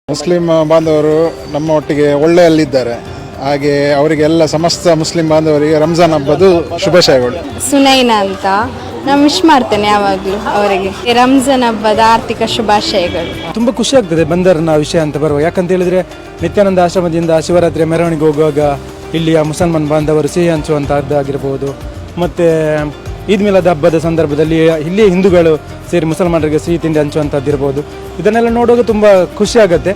Muslim ಬಾಂಧವರು ನಮ್ಮ ಒಟ್ಟಿಗೆ ಒಳ್ಳೆಯಲ್ಲಿದ್ದಾರೆ. ಹಾಗೆ ಅವರಿಗೆಲ್ಲ ಸಮಸ್ತ ಮುಸ್ಲಿಂ ಬಾಂಧವರಿಗೆ ರಂಜಾನ್ ಹಬ್ಬದ ಶುಭಾಶಯಗಳು. ಸುನೈನಾ ಅಂತ ನಾನು ವಿಶ್ ಮಾಡ್ತೇನೆ ಯಾವಾಗಲೂ ಅವರಿಗೆ ರಂಜಾನ್ ಹಬ್ಬದ ಆರ್ಥಿಕ ಶುಭಾಶಯಗಳು. ತುಂಬ ಖುಷಿ ಆಗ್ತದೆ ಬಂದರ್ನ ವಿಷಯ ಅಂತ ಬರುವ, ಯಾಕಂತ ಹೇಳಿದ್ರೆ ನಿತ್ಯಾನಂದ ಆಶ್ರಮದಿಂದ ಶಿವರಾತ್ರಿ ಮೆರವಣಿಗೆ ಹೋಗುವಾಗ ಇಲ್ಲಿಯ ಮುಸಲ್ಮಾನ್ ಬಾಂಧವರು ಸಿಹಿ ಹಂಚುವಂತಹದ್ದಾಗಿರ್ಬೋದು, ಮತ್ತು ಈದ್ ಮಿಲಾದ್ ಹಬ್ಬದ ಸಂದರ್ಭದಲ್ಲಿ ಇಲ್ಲಿಯ ಹಿಂದೂಗಳು ಸೇರಿ ಮುಸಲ್ಮಾನರಿಗೆ ಸಿಹಿ ತಿಂಡಿ ಹಂಚುವಂಥದ್ದಿರ್ಬೋದು. ಇದನ್ನೆಲ್ಲ ನೋಡುವಾಗ ತುಂಬ ಖುಷಿ ಆಗುತ್ತೆ.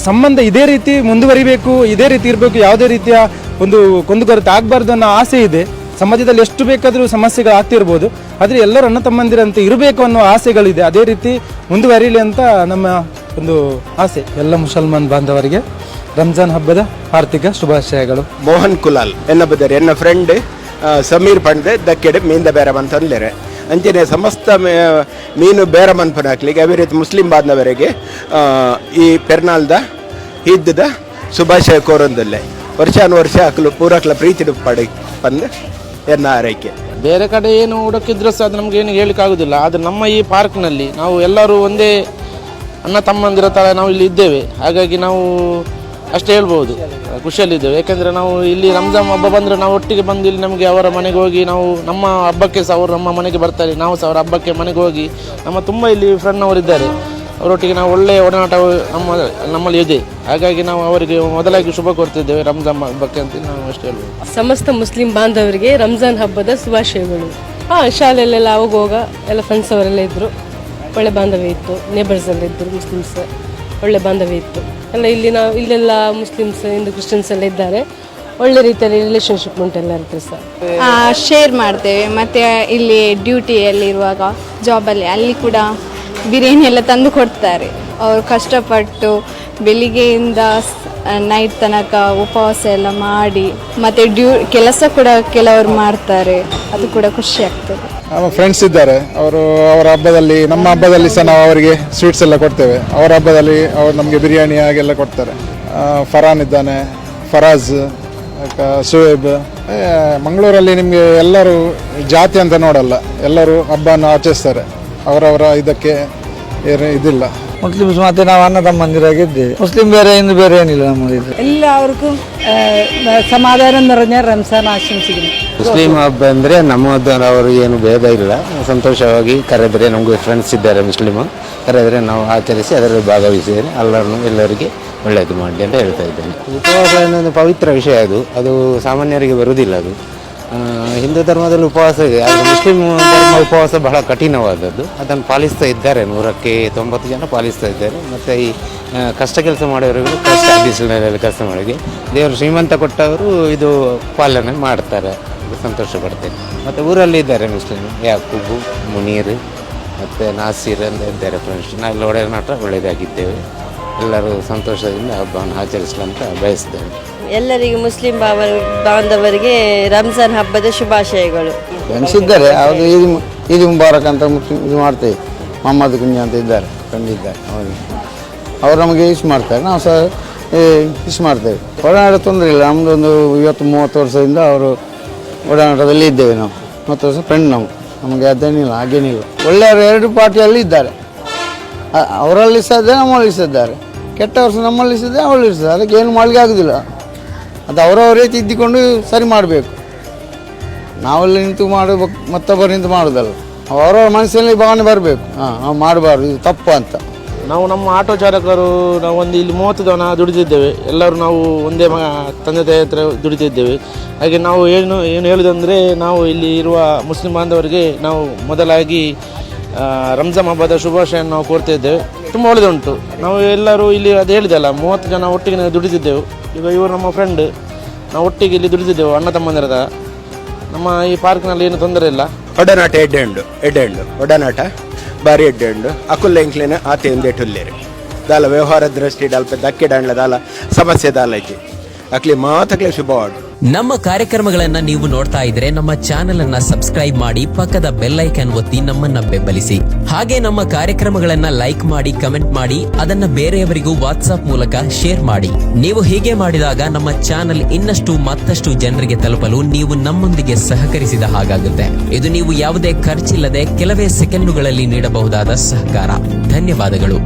ಸಂಬಂಧ ಇದೇ ರೀತಿ ಮುಂದುವರಿಬೇಕು, ಇದೇ ರೀತಿ ಇರಬೇಕು, ಯಾವುದೇ ರೀತಿಯ ಒಂದು ಕುಂದುಕೊರತೆ ಆಗಬಾರ್ದು ಅನ್ನೋ ಆಸೆ ಇದೆ. ಸಮಾಜದಲ್ಲಿ ಎಷ್ಟು ಬೇಕಾದರೂ ಸಮಸ್ಯೆಗಳು ಆಗ್ತಿರ್ಬೋದು, ಆದರೆ ಎಲ್ಲರೂ ಅಣ್ಣ ತಮ್ಮಂದಿರಂತೆ ಇರಬೇಕು ಅನ್ನೋ ಆಸೆಗಳಿದೆ. ಅದೇ ರೀತಿ ಮುಂದುವರಿಯಲಿ ಅಂತ ನಮ್ಮ ಒಂದು ಆಸೆ. ಎಲ್ಲ ಮುಸಲ್ಮಾನ್ ಬಾಂಧವರಿಗೆ ರಂಜಾನ್ ಹಬ್ಬದ ಆರ್ಥಿಕ ಶುಭಾಶಯಗಳು. ಮೋಹನ್ ಕುಲಾಲ್ ಎನ್ನ ಬದರಿ ಎನ್ನ ಫ್ರೆಂಡ್ ಸಮೀರ್ ಪಂಡೆ ದಕ್ಕೆಡೆ ಮೀಂದ ಬೇರಮಂತ ಅಂದಿರೆ ಅಂಚನೆ ಸಮಸ್ತ ಮೀನು ಬೇರಮನ್ಪನ ಹಾಕ್ಲಿಕ್ಕೆ ಅದೇ ರೀತಿ ಮುಸ್ಲಿಂ ಬಾಂಧವರಿಗೆ ಈ ಪೆರ್ನಾಲ್ದ ಈದ್ದ ಶುಭಾಶಯ ಕೋರೊಂದಲ್ಲೇ ವರ್ಷಾನುವರ್ಷ ಹಾಕಲು ಪೂರಕ್ಲ ಪ್ರೀತಿ ಪಡಿ ಬಂದು ಎನ್ನ ಆರೈಕೆ. ಬೇರೆ ಕಡೆ ಏನು ಹುಡುಕಿದ್ರೂ ಸಹ ಅದು ನಮಗೇನು ಹೇಳಿಕ್ಕಾಗೋದಿಲ್ಲ. ಆದರೆ ನಮ್ಮ ಈ ಪಾರ್ಕ್ನಲ್ಲಿ ನಾವು ಎಲ್ಲರೂ ಒಂದೇ ಅಣ್ಣ ತಮ್ಮಂದಿರ ಥರ ನಾವು ಇಲ್ಲಿ ಇದ್ದೇವೆ. ಹಾಗಾಗಿ ನಾವು ಅಷ್ಟೇ ಹೇಳ್ಬೋದು, ಖುಷಿಯಲ್ಲಿದ್ದೇವೆ. ಯಾಕೆಂದರೆ ನಾವು ಇಲ್ಲಿ ರಂಜಾನ್ ಹಬ್ಬ ಬಂದರೆ ನಾವು ಒಟ್ಟಿಗೆ ಬಂದು ಇಲ್ಲಿ ನಮಗೆ ಅವರ ಮನೆಗೆ ಹೋಗಿ ನಾವು ನಮ್ಮ ಹಬ್ಬಕ್ಕೆ ಸಹ ಅವರು ನಮ್ಮ ಮನೆಗೆ ಬರ್ತಾರೆ, ನಾವು ಸಹ ಅವರ ಹಬ್ಬಕ್ಕೆ ಮನೆಗೆ ಹೋಗಿ ನಮ್ಮ ತುಂಬ ಇಲ್ಲಿ ಫ್ರೆಂಡ್ನವರಿದ್ದಾರೆ, ಅವರೊಟ್ಟಿಗೆ ನಾವು ಒಳ್ಳೆಯ ಒಡನಾಟ ನಮ್ಮಲ್ಲಿ ಇದೆ. ಹಾಗಾಗಿ ನಾವು ಅವರಿಗೆ ಮೊದಲಾಗಿ ಶುಭ ಕೋರ್ತಿದ್ದೇವೆ ರಂಜಾನ್ ಹಬ್ಬಕ್ಕೆ ಅಂತ ನಾವು ಅಷ್ಟೇ ಹೇಳ್ಬೋದು. ಸಮಸ್ತ ಮುಸ್ಲಿಂ ಬಾಂಧವರಿಗೆ ರಂಜಾನ್ ಹಬ್ಬದ ಶುಭಾಶಯಗಳು. ಶಾಲೆಯಲ್ಲೆಲ್ಲ ಹೋಗುವಾಗ ಎಲ್ಲ ಫ್ರೆಂಡ್ಸ್ ಅವರೆಲ್ಲ ಇದ್ದರು, ಒಳ್ಳೆ ಬಾಂಧವ್ಯ ಇತ್ತು. ನೇಬರ್ಸ್ ಎಲ್ಲ ಇದ್ದರು, ಮುಸ್ಲಿಮ್ಸ್ ಒಳ್ಳೆ ಬಾಂಧವ್ಯ ಇತ್ತು ಎಲ್ಲ. ಇಲ್ಲೆಲ್ಲ ಮುಸ್ಲಿಮ್ಸ್ ಹಿಂದೂ ಕ್ರಿಶ್ಚಿಯನ್ಸ್ ಎಲ್ಲ ಇದ್ದಾರೆ, ಒಳ್ಳೆ ರೀತಿಯಲ್ಲಿ ರಿಲೇಷನ್ಶಿಪ್ ಉಂಟು ಎಲ್ಲರ ಹತ್ರ ಸಹ. ಶೇರ್ ಮಾಡ್ತೇವೆ. ಮತ್ತು ಇಲ್ಲಿ ಡ್ಯೂಟಿಯಲ್ಲಿರುವಾಗ ಜಾಬಲ್ಲಿ ಅಲ್ಲಿ ಕೂಡ ಬಿರಿಯಾನಿ ಎಲ್ಲ ತಂದು ಕೊಡ್ತಾರೆ. ಅವರು ಕಷ್ಟಪಟ್ಟು ಬೆಳಿಗ್ಗೆಯಿಂದ ನೈಟ್ ತನಕ ಉಪವಾಸ ಎಲ್ಲ ಮಾಡಿ ಮತ್ತು ಕೆಲಸ ಕೂಡ ಕೆಲವರು ಮಾಡ್ತಾರೆ, ಅದು ಕೂಡ ಖುಷಿ ಆಗ್ತದೆ. ನಮ್ಮ ಫ್ರೆಂಡ್ಸ್ ಇದ್ದಾರೆ, ಅವರು ಅವರ ಹಬ್ಬದಲ್ಲಿ ನಮ್ಮ ಹಬ್ಬದಲ್ಲಿ ಸಹ ನಾವು ಅವರಿಗೆ ಸ್ವೀಟ್ಸ್ ಎಲ್ಲ ಕೊಡ್ತೇವೆ. ಅವರ ಹಬ್ಬದಲ್ಲಿ ಅವರು ನಮಗೆ ಬಿರಿಯಾನಿ ಹಾಗೆಲ್ಲ ಕೊಡ್ತಾರೆ. ಫರಾನ್ ಇದ್ದಾನೆ, ಫರಾಜ್, ಸುವೇಬ್. ಮಂಗಳೂರಲ್ಲಿ ನಿಮಗೆ ಎಲ್ಲರೂ ಜಾತಿ ಅಂತ ನೋಡಲ್ಲ, ಎಲ್ಲರೂ ಹಬ್ಬನ ಆಚರಿಸ್ತಾರೆ. ಅವರವರ ಇದಕ್ಕೆ ಇದಿಲ್ಲ. ಮುಸ್ಲಿಮ್ಸ್ ಮತ್ತೆ ನಾವು ಅಣ್ಣ ತಮ್ಮಂದಿರಾಗಿದ್ದೇವೆ. ಮುಸ್ಲಿಂ ಬೇರೆ ಹಿಂದೂ ಬೇರೆ ಏನಿಲ್ಲ ನಮ್ಮಲ್ಲಿ. എല്ലാവർക്കും സമാധാനം നിറഞ്ഞ റംസാൻ ആശംസിക്കുന്നു. ಮುಸ್ಲಿಂ ಹಬ್ಬ ಅಂದರೆ ನಮ್ಮದವರು ಏನು ಭೇದ ಇಲ್ಲ, ಸಂತೋಷವಾಗಿ ಕರೆದರೆ ನಮಗೂ ಫ್ರೆಂಡ್ಸ್ ಇದ್ದಾರೆ ಮುಸ್ಲಿಮ್, ಕರೆದರೆ ನಾವು ಆಚರಿಸಿ ಅದರಲ್ಲಿ ಭಾಗವಹಿಸಿದರೆ ಎಲ್ಲರಿಗೆ ಒಳ್ಳೆಯದು ಮಾಡಲಿ ಅಂತ ಹೇಳ್ತಾ ಇದ್ದೇನೆ. ಉಪವಾಸ ಅನ್ನೋದು ಪವಿತ್ರ ವಿಷಯ, ಅದು ಸಾಮಾನ್ಯರಿಗೆ ಬರುವುದಿಲ್ಲ. ಅದು ಹಿಂದೂ ಧರ್ಮದಲ್ಲಿ ಉಪವಾಸ ಇದೆ, ಆದರೆ ಮುಸ್ಲಿಂ ಧರ್ಮ ಉಪವಾಸ ಬಹಳ ಕಠಿಣವಾದದ್ದು. ಅದನ್ನು ಪಾಲಿಸ್ತಾ ಇದ್ದಾರೆ, 100ಕ್ಕೆ 90 ಜನ ಪಾಲಿಸ್ತಾ ಇದ್ದಾರೆ. ಮತ್ತು ಈ ಕಷ್ಟ ಕೆಲಸ ಮಾಡೋರಿಗೆ ಕಷ್ಟ ಬಿಸಿಲಿನಲ್ಲಿ ಕೆಲಸ ಮಾಡೋರಿಗೆ ದೇವರು ಶ್ರೀಮಂತ ಕೊಟ್ಟವರು ಇದು ಪಾಲನೆ ಮಾಡ್ತಾರೆ, ಸಂತೋಷ ಪಡ್ತೇನೆ. ಮತ್ತು ಊರಲ್ಲಿ ಇದ್ದಾರೆ ಮುಸ್ಲಿಮ್, ಯಾಕೂಬು, ಮುನೀರ್ ಮತ್ತು ನಾಸೀರ್ ಅಂತ ಇದ್ದಾರೆ ಫ್ರೆಂಡ್ಸ್. ನಾವೆಲ್ಲ ಒಡನಾಟ ಒಳ್ಳೆಯದಾಗಿದ್ದೇವೆ. ಎಲ್ಲರೂ ಸಂತೋಷದಿಂದ ಹಬ್ಬವನ್ನು ಆಚರಿಸಲಂತ ಬಯಸ್ತೇವೆ. ಎಲ್ಲರಿಗೂ ಮುಸ್ಲಿಂ ಬಾಂಧವರಿಗೆ ರಂಜಾನ್ ಹಬ್ಬದ ಶುಭಾಶಯಗಳು. ಫ್ರೆಂಡ್ಸ್ ಇದ್ದಾರೆ, ಅವರು ಈದ್ ಮುಬಾರಕ್ ಅಂತ ಮುಸ್ಲಿಂ ಇದು ಮಾಡ್ತೇವೆ. ಮೊಹಮ್ಮದ್ ಕುಂಜ ಅಂತ ಇದ್ದಾರೆ, ಫ್ರೆಂಡ್ ಇದ್ದಾರೆ, ಅವರು ನಮಗೆ ವಿಶ್ ಮಾಡ್ತಾರೆ, ನಾವು ಸಹ ವಿಶ್ ಮಾಡ್ತೇವೆ. ಒಡನಾಟ ತೊಂದರೆ ಇಲ್ಲ, ನಮ್ಮದೊಂದು 20-30 ವರ್ಷದಿಂದ ಅವರು ಒಡನಾಟದಲ್ಲಿ ಇದ್ದೇವೆ. ನಾವು 30 ವರ್ಷ ಫ್ರೆಂಡ್ ನಮಗೆ ಅದೇನಿಲ್ಲ, ಹಾಗೇನಿಲ್ಲ. ಒಳ್ಳೆಯವರು 2 ಪಾರ್ಟಿಯಲ್ಲಿ ಇದ್ದಾರೆ, ಅವರಲ್ಲಿ ಸಹ ಇದ್ದಾರೆ, ನಮ್ಮಲ್ಲಿ ಸಹ ಇದ್ದಾರೆ. ಕೆಟ್ಟ ವರ್ಷ ನಮ್ಮಲ್ಲಿ ಸಹ ಅವರಲ್ಲಿ ಸಹ, ಅದಕ್ಕೆ ಏನು ಮಾಡಲಿಕ್ಕೆ ಆಗೋದಿಲ್ಲ. ಅದು ಅವರವರೇ ತಿದ್ದಿಕೊಂಡು ಸರಿ ಮಾಡಬೇಕು. ನಾವೆಲ್ಲ ನಿಂತು ಮಾಡಬೇಕು, ಮತ್ತೊಬ್ಬರು ನಿಂತು ಮಾಡೋದಲ್ಲ. ಅವರವರ ಮನಸ್ಸಿನಲ್ಲಿ ಭಾವನೆ ಬರಬೇಕು, ನಾವು ಮಾಡಬಾರ್ದು, ಇದು ತಪ್ಪು ಅಂತ. ನಾವು ನಮ್ಮ ಆಟೋ ಚಾಲಕರು ನಾವು ಒಂದು ಇಲ್ಲಿ 30 ಜನ ದುಡಿದಿದ್ದೇವೆ. ಎಲ್ಲರೂ ನಾವು ಒಂದೇ ತಂದೆ ತಾಯಿ ಹತ್ರ ದುಡಿತಿದ್ದೇವೆ. ಹಾಗೆ ನಾವು ಏನು ಹೇಳೋದಂದರೆ, ನಾವು ಇಲ್ಲಿ ಇರುವ ಮುಸ್ಲಿಂ ಬಾಂಧವರಿಗೆ ನಾವು ಮೊದಲಾಗಿ ರಂಜಾನ್ ಹಬ್ಬದ ಶುಭಾಶಯ ನಾವು ಕೋರ್ತಾ ಇದ್ದೇವೆ. ತುಂಬ ಒಳ್ಳೆಯದುಂಟು. ನಾವು ಎಲ್ಲರೂ ಇಲ್ಲಿ ಅದು ಹೇಳಿದೆಲ್ಲ 30 ಜನ ಒಟ್ಟಿಗೆ ದುಡಿದಿದ್ದೆವು. ಈಗ ಇವರು ನಮ್ಮ ಫ್ರೆಂಡ್, ನಾವು ಒಟ್ಟಿಗೆ ಇಲ್ಲಿ ದುಡಿದಿದ್ದೆವು ಅಣ್ಣ ತಮ್ಮಂದಿರದ. ನಮ್ಮ ಈ ಪಾರ್ಕ್ನಲ್ಲಿ ಏನು ತೊಂದರೆ ಇಲ್ಲ. ಒಡನಾಟ ಎಡ್ಡೆಂಡು ಒಡನಾಟ ಬಾರಿ ಎಡ್ಡೆಂಡು ಅಕುಲ್ಲ ಇಂಕ್ಲೇನ ಆತೆ ಒಂದೇಟುಲ್ಲೇರಿ ದಾಲ ವ್ಯವಹಾರ ದೃಷ್ಟಿ ಡಲ್ಪ ದಕ್ಕೆ ಡಾಂಡ್ಲ ದಾಲ ಸಮಸ್ಯೆ ದಾಲ ಇಜ್ಜಿ ಅಕ್ಲಿ ಮಾತಕ್ಲೆ ಶುಭವಾಡು. ನಮ್ಮ ಕಾರ್ಯಕ್ರಮಗಳನ್ನ ನೀವು ನೋಡ್ತಾ ಇದ್ರೆ ನಮ್ಮ ಚಾನೆಲ್ ಅನ್ನ ಸಬ್ಸ್ಕ್ರೈಬ್ ಮಾಡಿ, ಪಕ್ಕದ ಬೆಲ್ ಐಕಾನ್ ಒತ್ತಿ ನಮ್ಮನ್ನ ಬೆಂಬಲಿಸಿ. ಹಾಗೆ ನಮ್ಮ ಕಾರ್ಯಕ್ರಮಗಳನ್ನ ಲೈಕ್ ಮಾಡಿ, ಕಮೆಂಟ್ ಮಾಡಿ, ಅದನ್ನ ಬೇರೆಯವರಿಗೂ ವಾಟ್ಸ್ಆಪ್ ಮೂಲಕ ಶೇರ್ ಮಾಡಿ. ನೀವು ಹೀಗೆ ಮಾಡಿದಾಗ ನಮ್ಮ ಚಾನೆಲ್ ಮತ್ತಷ್ಟು ಜನರಿಗೆ ತಲುಪಲು ನೀವು ನಮ್ಮೊಂದಿಗೆ ಸಹಕರಿಸಿದ ಹಾಗಾಗುತ್ತೆ. ಇದು ನೀವು ಯಾವುದೇ ಖರ್ಚಿಲ್ಲದೆ ಕೆಲವೇ ಸೆಕೆಂಡುಗಳಲ್ಲಿ ನೀಡಬಹುದಾದ ಸಹಕಾರ. ಧನ್ಯವಾದಗಳು.